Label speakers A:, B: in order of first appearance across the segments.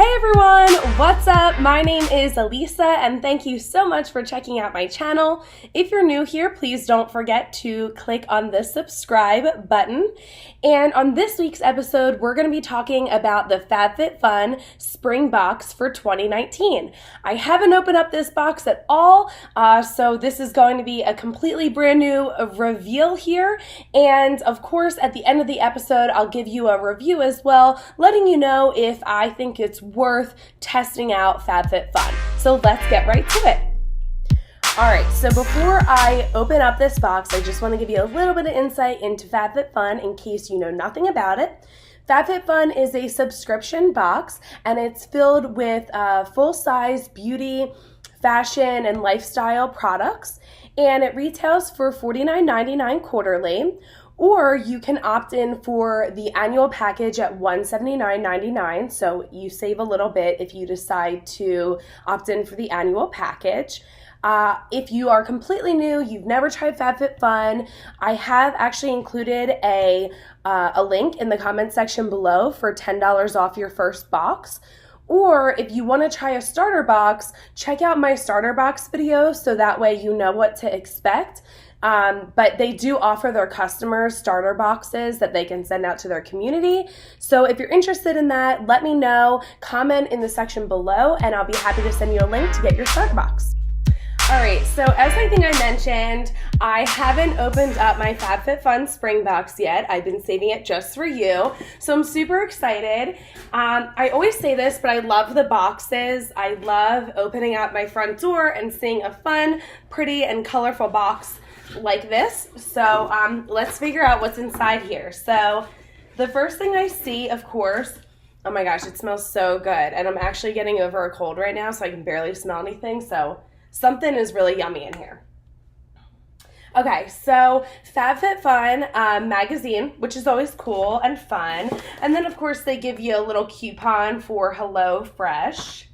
A: Hey everyone, what's up? My name is Elisa and thank you so much for checking out my channel. If you're new here, please don't forget to click on the subscribe button. And on this week's episode, we're going to be talking about the FabFitFun Spring Box for 2019. I haven't opened up this box at all, so this is going to be a completely brand new reveal here. And of course, at the end of the episode, I'll give you a review as well, letting you know if I think it's worth testing out FabFitFun. So let's get right to it. Alright, so before I open up this box, I just want to give you a little bit of insight into FabFitFun in case you know nothing about it. FabFitFun is a subscription box and it's filled with full-size beauty, fashion, and lifestyle products, and it retails for $49.99 quarterly. Or you can opt in for the annual package at $179.99, so you save a little bit if you decide to opt in for the annual package. If you are completely new, you've never tried FabFitFun, I have actually included a link in the comment section below for $10 off your first box. Or if you want to try a starter box, check out my starter box video so that way you know what to expect. But they do offer their customers starter boxes that they can send out to their community. So if you're interested in that, let me know, comment in the section below, and I'll be happy to send you a link to get your starter box. Alright, so as I think I mentioned, I haven't opened up my FabFitFun Spring Box yet. I've been saving it just for you, so I'm super excited. I always say this, but I love the boxes. I love opening up my front door and seeing a fun, pretty, and colorful box like this. So let's figure out what's inside here. So the first thing I see, of course, oh my gosh, it smells so good. And I'm actually getting over a cold right now, so I can barely smell anything. So something is really yummy in here. Okay, so FabFitFun magazine, which is always cool and fun. And then, of course, they give you a little coupon for Hello Fresh.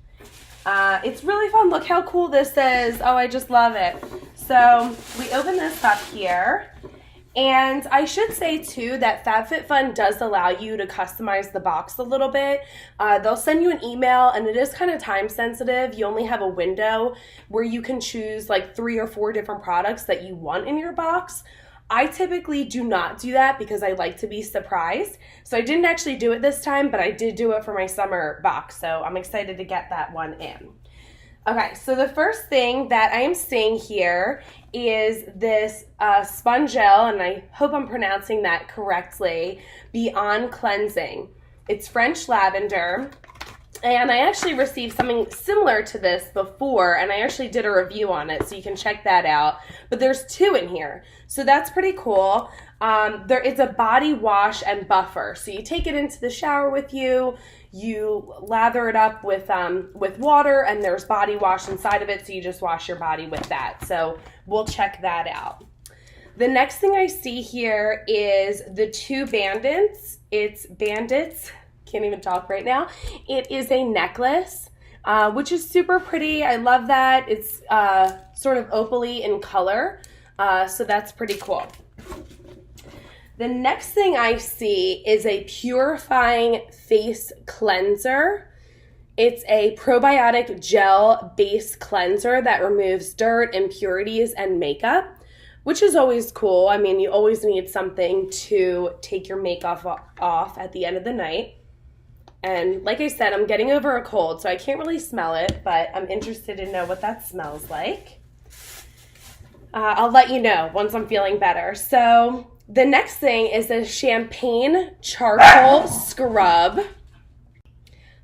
A: It's really fun. Look how cool this is. Oh, I just love it. So we open this up here. And I should say, too, that FabFitFun does allow you to customize the box a little bit. They'll send you an email, and it is kind of time sensitive. You only have a window where you can choose like 3 or 4 different products that you want in your box. I typically do not do that because I like to be surprised. So I didn't actually do it this time, but I did do it for my summer box. So I'm excited to get that one in. Okay, so the first thing that I am seeing here is this sponge gel, and I hope I'm pronouncing that correctly, Beyond Cleansing. It's French lavender, and I actually received something similar to this before, and I actually did a review on it, so you can check that out. But there's 2 in here, so that's pretty cool. It's a body wash and buffer, so you take it into the shower with you. You lather it up with water, and there's body wash inside of it, so you just wash your body with that. So we'll check that out. The next thing I see here is the 2 bandits. It's bandits. Can't even talk right now. It is a necklace, which is super pretty. I love that. It's sort of opaly in color, so that's pretty cool. The next thing I see is a purifying face cleanser. It's a probiotic gel base cleanser that removes dirt, impurities, and makeup, which is always cool. I mean, you always need something to take your makeup off at the end of the night. And like I said, I'm getting over a cold, so I can't really smell it, but I'm interested to know what that smells like. I'll let you know once I'm feeling better. So the next thing is a champagne charcoal scrub.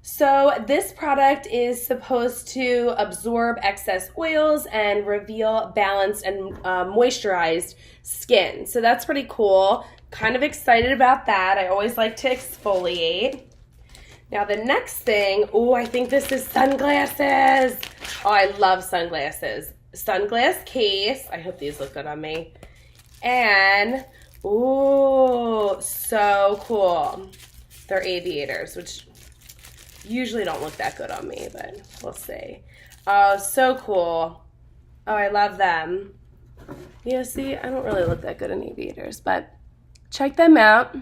A: So this product is supposed to absorb excess oils and reveal balanced and moisturized skin. So that's pretty cool. Kind of excited about that. I always like to exfoliate. Now the next thing, I think this is sunglasses. Oh, I love sunglasses. Sunglass case. I hope these look good on me. And, so cool. They're aviators, which usually don't look that good on me, but we'll see. Oh, so cool. Oh, I love them. Yeah, see, I don't really look that good in aviators, but check them out.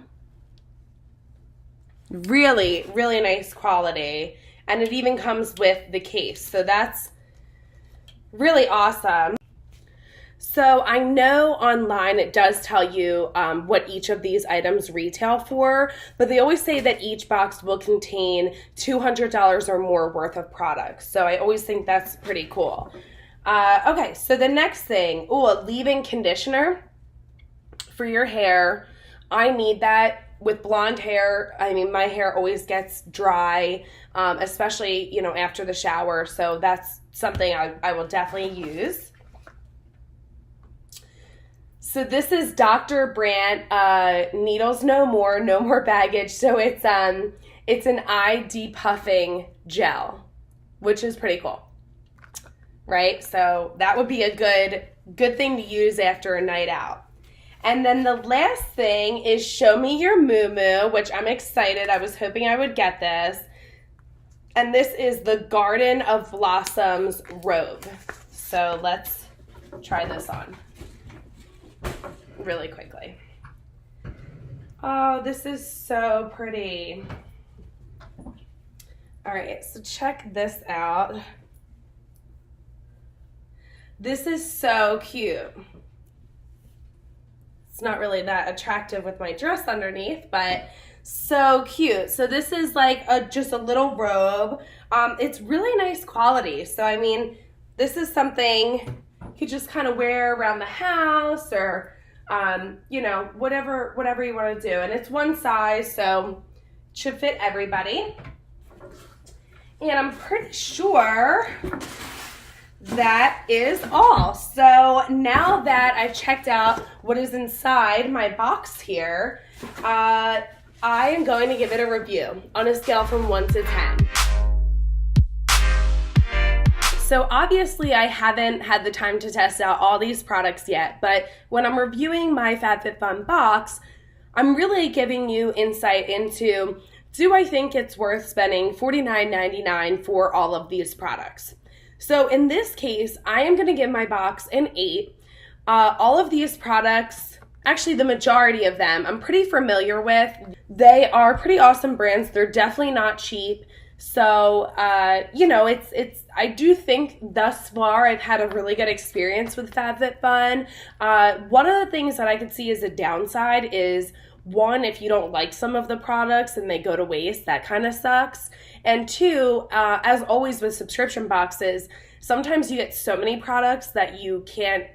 A: Really, really nice quality. And it even comes with the case. So that's really awesome. So I know online it does tell you what each of these items retail for, but they always say that each box will contain $200 or more worth of products. So I always think that's pretty cool. Okay, so the next thing, a leave-in conditioner for your hair. I need that. With blonde hair, I mean, my hair always gets dry, especially, after the shower. So that's something I will definitely use. So this is Dr. Brandt, Needles No More, No More Baggage. So it's an eye depuffing gel, which is pretty cool, right? So that would be a good thing to use after a night out. And then the last thing is Show Me Your Moo-Moo, which I'm excited. I was hoping I would get this. And this is the Garden of Blossoms robe. So let's try this on really quickly. Oh, this is so pretty. All right, so check this out. This is so cute. It's not really that attractive with my dress underneath, but so cute. So this is like just a little robe. It's really nice quality. So I mean, this is something you could just kind of wear around the house or whatever you want to do. And it's one size, so it should fit everybody. And I'm pretty sure that is all. So now that I've checked out what is inside my box here, I am going to give it a review on a scale from 1 to 10. So obviously I haven't had the time to test out all these products yet, but when I'm reviewing my FabFitFun box, I'm really giving you insight into, do I think it's worth spending $49.99 for all of these products? So in this case, I am going to give my box an 8. All of these products, actually the majority of them, I'm pretty familiar with. They are pretty awesome brands. They're definitely not cheap. So, I do think thus far I've had a really good experience with FabFitFun. One of the things that I could see as a downside is, one, if you don't like some of the products and they go to waste, that kind of sucks. And two, as always with subscription boxes, sometimes you get so many products that you can't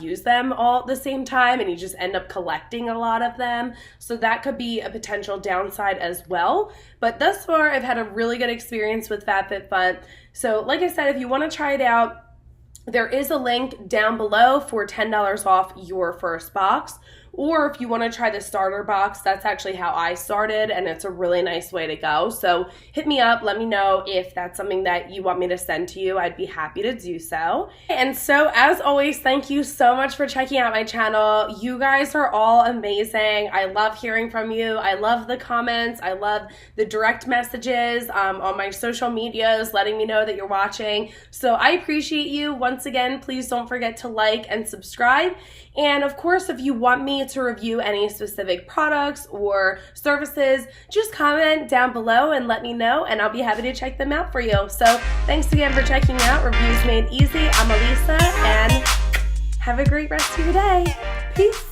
A: use them all at the same time, and you just end up collecting a lot of them. So that could be a potential downside as well. But thus far, I've had a really good experience with FabFitFun. So like I said, if you want to try it out, there is a link down below for $10 off your first box. Or if you want to try the starter box, that's actually how I started, and it's a really nice way to go. So hit me up, let me know if that's something that you want me to send to you. I'd be happy to do so. And so as always, thank you so much for checking out my channel. You guys are all amazing. I love hearing from you. I love the comments. I love the direct messages on my social medias letting me know that you're watching. So I appreciate you. Once again, please don't forget to like and subscribe. And of course, if you want me to review any specific products or services, just comment down below and let me know, and I'll be happy to check them out for you. So thanks again for checking out Reviews Made Easy. I'm Elisa, and have a great rest of your day. Peace.